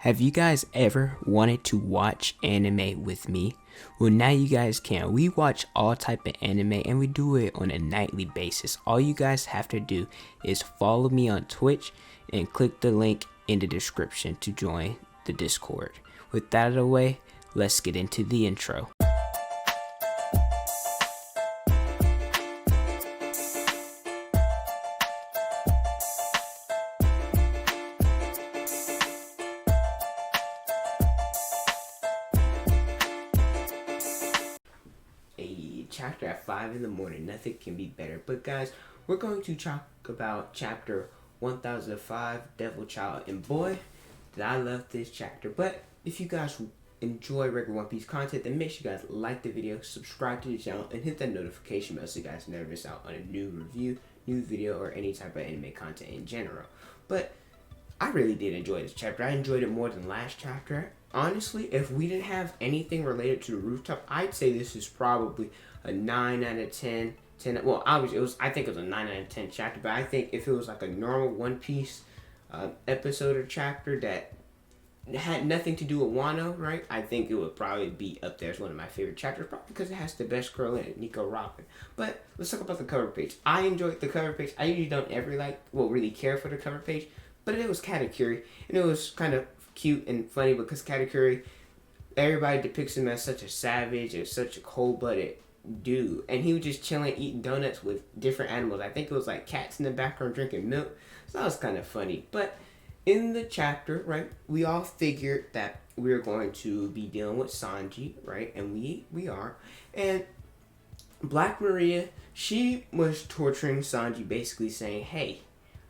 Have you guys ever wanted to watch anime with me? Well, now you guys can. We watch all type of anime and we do it on a nightly basis. All you guys have to do is follow me on Twitch and click the link in the description to join the Discord. With that out of the way, let's get into the intro. Chapter at 5 in the morning, nothing can be better. But guys, we're going to talk about chapter 1005, Devil Child. And boy, did I love this chapter. But if you guys enjoy regular One Piece content, then make sure you guys like the video, subscribe to the channel, and hit that notification bell so you guys never miss out on a new review, new video, or any type of anime content in general. But I really did enjoy this chapter. I enjoyed it more than last chapter. Honestly, if we didn't have anything related to the rooftop, I'd say this is probably a 9 out of 10. Well, obviously, I think it was a 9 out of 10 chapter, but I think if it was like a normal One Piece episode or chapter that had nothing to do with Wano, right? I think it would probably be up there as one of my favorite chapters, probably because it has the best girl in it, Nico Robin. But let's talk about the cover page. I enjoyed the cover page. I usually don't ever really care for the cover page, but it was Katakuri, and it was kind of cute and funny because Katakuri, everybody depicts him as such a savage and such a cold-blooded dude, and he was just chilling, eating donuts with different animals. I think it was like cats in the background drinking milk, so that was kind of funny. But in the chapter, right, we all figured that we were going to be dealing with Sanji, right, and we are, and Black Maria, she was torturing Sanji, basically saying, hey,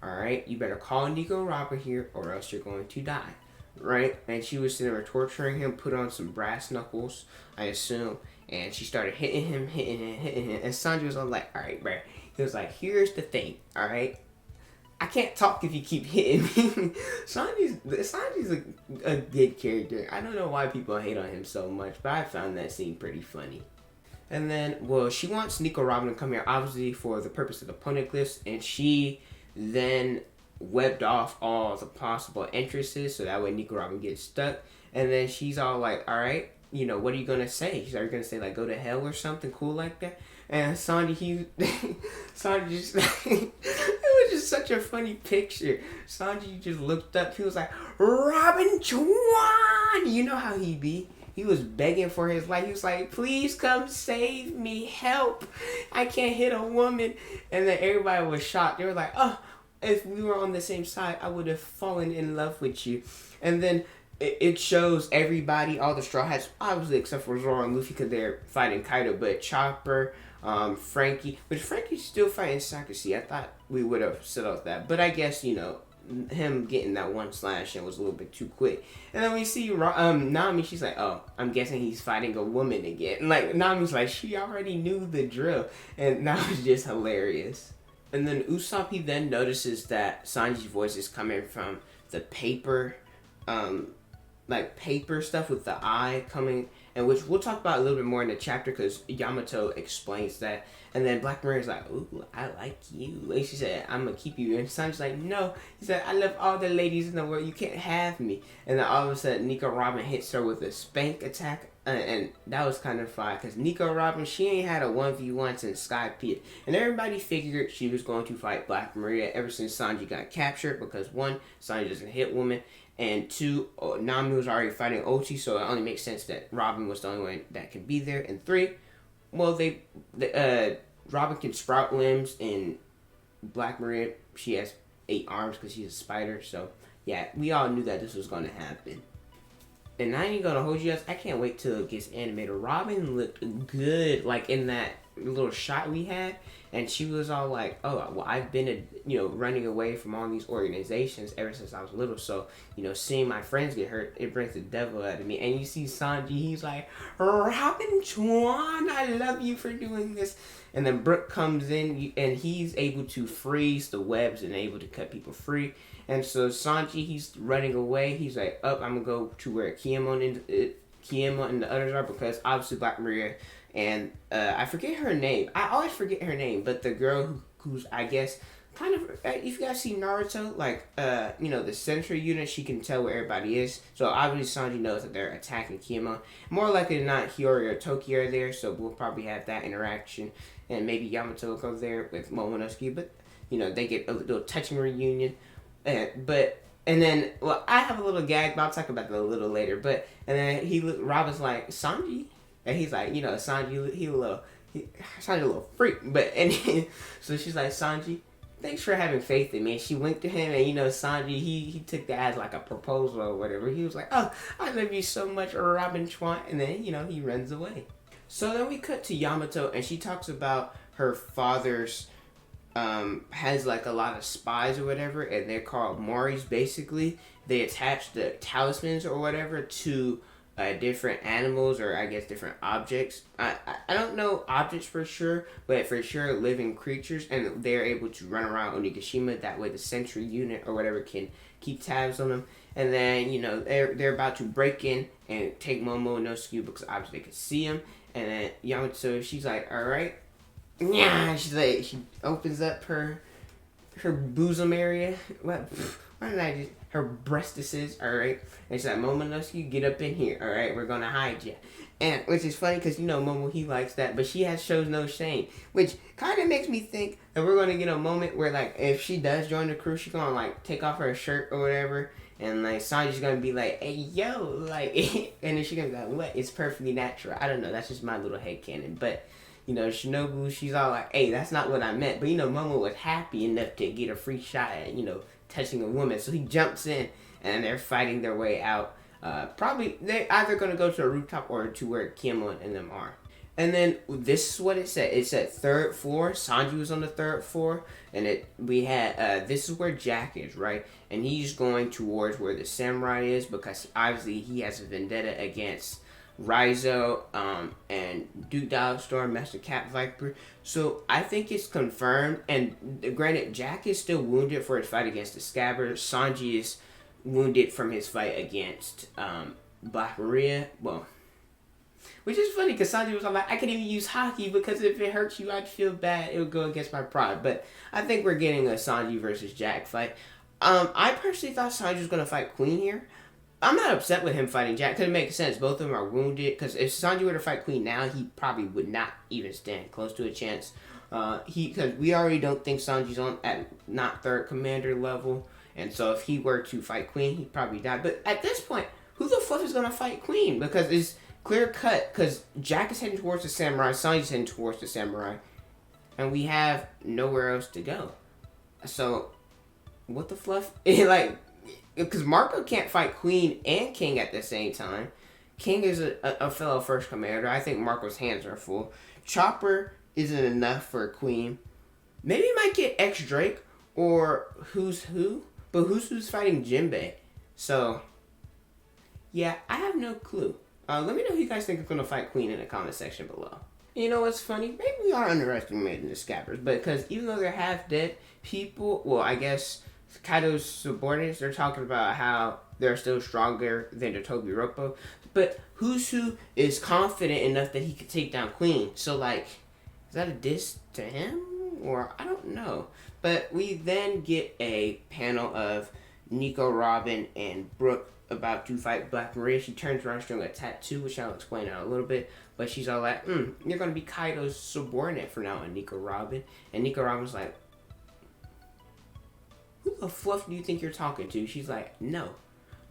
alright, you better call Nico Robin here or else you're going to die, right? And she was sitting there torturing him, put on some brass knuckles, I assume, and she started hitting him, and Sanji was all like, alright, bro. He was like, here's the thing, alright? I can't talk if you keep hitting me. Sanji's a good character. I don't know why people hate on him so much, but I found that scene pretty funny. And then, well, she wants Nico Robin to come here, obviously, for the purpose of the poneglyphs, and she then webbed off all the possible entrances so that way Nico Robin gets stuck. And then she's all like, alright, you know, what are you going to say? Are you going to say, like, go to hell or something cool like that? And Sanji, Sanji just, it was just such a funny picture. Sanji just looked up, he was like, Robin Chuan! You know how he be. He was begging for his life. He was like, please come save me, help. I can't hit a woman. And then everybody was shocked. They were like, oh, if we were on the same side, I would have fallen in love with you. And then it shows everybody, all the Straw Hats, obviously except for Zoro and Luffy because they're fighting Kaido, but Chopper, Frankie, but Frankie's still fighting Sakashi. I thought we would have settled that, but I guess, you know, him getting that one slash in was a little bit too quick. And then we see Nami, she's like, oh, I'm guessing he's fighting a woman again. And like, Nami's like, she already knew the drill, and that was just hilarious. And then Usopp, he then notices that Sanji's voice is coming from the paper, like paper stuff with the eye coming, and which we'll talk about a little bit more in the chapter because Yamato explains that. And then Black Maria's like, ooh, I like you. And she said, I'm gonna keep you. And Sanji's like, no. He said, I love all the ladies in the world. You can't have me. And then all of a sudden, Nico Robin hits her with a spank attack. And that was kind of fun because Nico Robin, she ain't had a 1v1 since Sky Pit. And everybody figured she was going to fight Black Maria ever since Sanji got captured because one, Sanji doesn't hit women. And two, Nami was already fighting Ochi, so it only makes sense that Robin was the only one that can be there. And three, well, Robin can sprout limbs, and Black Maria, she has 8 arms because she's a spider. So, yeah, we all knew that this was going to happen. And I ain't gonna hold you guys, I can't wait till it gets animated. Robin looked good, like in that little shot we had, and she was all like, oh, well, I've been, running away from all these organizations ever since I was little, so, seeing my friends get hurt, it brings the devil out of me. And you see Sanji, he's like, Robin Chuan, I love you for doing this. And then Brook comes in, and he's able to freeze the webs and able to cut people free. And so Sanji, he's running away. He's like, I'm going to go to where Kiemon and the others are, because obviously Black Maria and I forget her name. I always forget her name, but the girl who's, I guess, kind of, if you guys see Naruto, like, the central unit, she can tell where everybody is. So obviously Sanji knows that they're attacking Kiyama. More likely than not, Hiyori or Toki are there, so we'll probably have that interaction. And maybe Yamato will go there with Momonosuke, but, they get a little touching reunion. And then, well, I have a little gag, but I'll talk about that a little later. But, and then Robin's like, Sanji? And he's like, Sanji, Sanji a little freak. But, so she's like, Sanji, thanks for having faith in me. She winked to him, and Sanji, he took that as like a proposal or whatever. He was like, oh, I love you so much, Robin Chwan. And then, he runs away. So then we cut to Yamato, and she talks about her father's, has like a lot of spies or whatever, and they're called Moris basically. They attach the talismans or whatever to different animals, or I guess different objects. I don't know objects for sure, but for sure living creatures, and they're able to run around Onigashima. That way the sentry unit or whatever can keep tabs on them. And then, they're about to break in and take Momonosuke because obviously they could see him. And then Yamato, she's like, alright. Yeah, she's like, she opens up her bosom area. What did I just... Her breastises, alright? And she's like, Momonosuke, get up in here, alright? We're gonna hide you. And, which is funny, because, Momo, he likes that, but she shows no shame. Which kind of makes me think that we're gonna get a moment where, like, if she does join the crew, she's gonna, like, take off her shirt or whatever, and, like, Sanji's gonna be like, hey, yo, like, and then she's gonna be like, what? It's perfectly natural. I don't know, that's just my little headcanon, but... Shinobu, she's all like, hey, that's not what I meant. But, Momo was happy enough to get a free shot at, touching a woman. So he jumps in, and they're fighting their way out. Probably, they're either going to go to a rooftop or to where Kiyama and them are. And then, this is what it said. It said 3rd floor. Sanji was on the 3rd floor. And we had, this is where Jack is, right? And he's going towards where the samurai is, because obviously he has a vendetta against... Raizo, and Duke Dialstorm, Master Cat Viper. So I think it's confirmed. And granted, Jack is still wounded for his fight against the Scabbard. Sanji is wounded from his fight against Black Maria. Well, which is funny because Sanji was like, I can even use hockey because if it hurts you, I'd feel bad. It would go against my pride. But I think we're getting a Sanji versus Jack fight. I personally thought Sanji was going to fight Queen here. I'm not upset with him fighting Jack because it makes sense. Both of them are wounded. Because if Sanji were to fight Queen now, he probably would not even stand close to a chance. Because we already don't think Sanji's on at not 3rd commander level. And so if he were to fight Queen, he'd probably die. But at this point, who the fuck is going to fight Queen? Because it's clear cut. Because Jack is heading towards the samurai. Sanji's heading towards the samurai. And we have nowhere else to go. So, what the fluff? Because Marco can't fight Queen and King at the same time. King is a fellow 1st commander. I think Marco's hands are full. Chopper isn't enough for Queen. Maybe he might get X-Drake or Who's Who. But Who's fighting Jinbei. So, yeah, I have no clue. Let me know who you guys think is going to fight Queen in the comment section below. You know what's funny? Maybe we are underestimating the Scabbards. Because even though they're half dead, people... Well, I guess... Kaido's subordinates, they're talking about how they're still stronger than the Tobi Roppo. But Who's Who is confident enough that he could take down Queen. So, like, is that a diss to him? Or, I don't know. But we then get a panel of Nico Robin and Brooke about to fight Black Maria. She turns around showing a tattoo, which I'll explain out a little bit. But she's all like, you're going to be Kaido's subordinate for now on Nico Robin. And Nico Robin's like, who the fluff do you think you're talking to? She's like, no.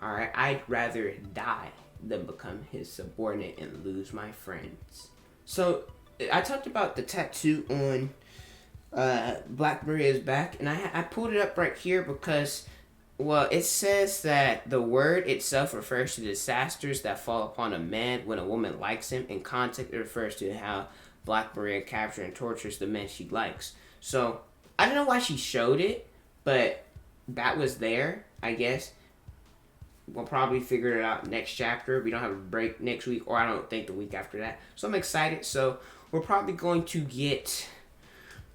Alright, I'd rather die than become his subordinate and lose my friends. So, I talked about the tattoo on Black Maria's back, and I pulled it up right here because, well, it says that the word itself refers to disasters that fall upon a man when a woman likes him. In context, it refers to how Black Maria captures and tortures the men she likes. So, I don't know why she showed it, but that was there, I guess. We'll probably figure it out next chapter. We don't have a break next week, or I don't think the week after that. So I'm excited. So we're probably going to get...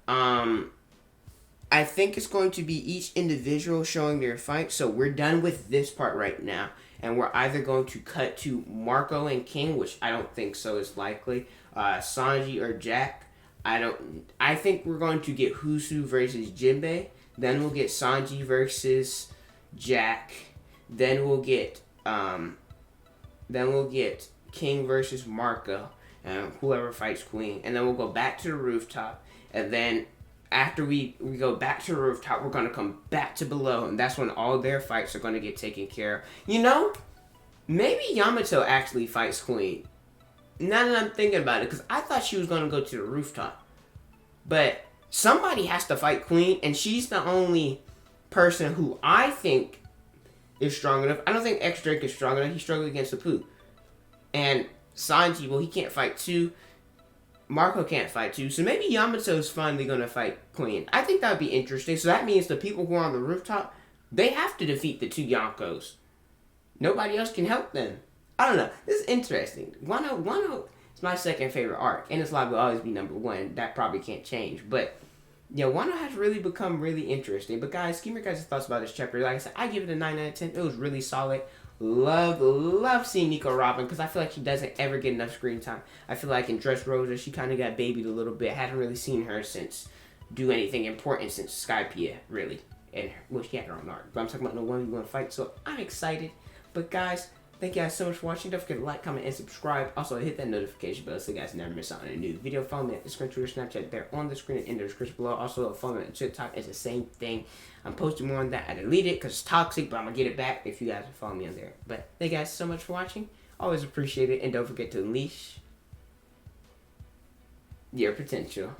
I think it's going to be each individual showing their fight. So we're done with this part right now. And we're either going to cut to Marco and King, which I don't think so is likely. Sanji or Jack. I think we're going to get Who's Who versus Jinbei. Then we'll get Sanji versus Jack. Then we'll get King versus Marco, and whoever fights Queen. And then we'll go back to the rooftop. And then after we go back to the rooftop, we're gonna come back to below, and that's when all their fights are gonna get taken care of. You know, maybe Yamato actually fights Queen. Now that I'm thinking about it, because I thought she was gonna go to the rooftop, but somebody has to fight Queen, and she's the only person who I think is strong enough. I don't think X Drake is strong enough. He struggled against the Pooh. And Sanji, well, he can't fight too. Marco can't fight too. So maybe Yamato's finally going to fight Queen. I think that would be interesting. So that means the people who are on the rooftop, they have to defeat the two Yonkos. Nobody else can help them. I don't know. This is interesting. Wano is my second favorite arc. And it's liable to always be number one. That probably can't change. But yeah, Wano has really become really interesting. But guys, give me your guys' thoughts about this chapter. Like I said, I give it a 9 out of 10. It was really solid. Love seeing Nico Robin, because I feel like she doesn't ever get enough screen time. I feel like in Dressrosa, she kind of got babied a little bit. Hadn't really seen her do anything important since Skypiea, really. And, well, she had her own arc. But I'm talking about the 1v1 fight, so I'm excited. But guys, thank you guys so much for watching. Don't forget to like, comment, and subscribe. Also, hit that notification bell so you guys never miss out on a new video. Follow me at Instagram, Twitter, Snapchat. They're on the screen and in the description below. Also, follow me on TikTok. It's the same thing. I'm posting more on that. I deleted it because it's toxic, but I'm going to get it back if you guys follow me on there. But thank you guys so much for watching. Always appreciate it. And don't forget to unleash your potential.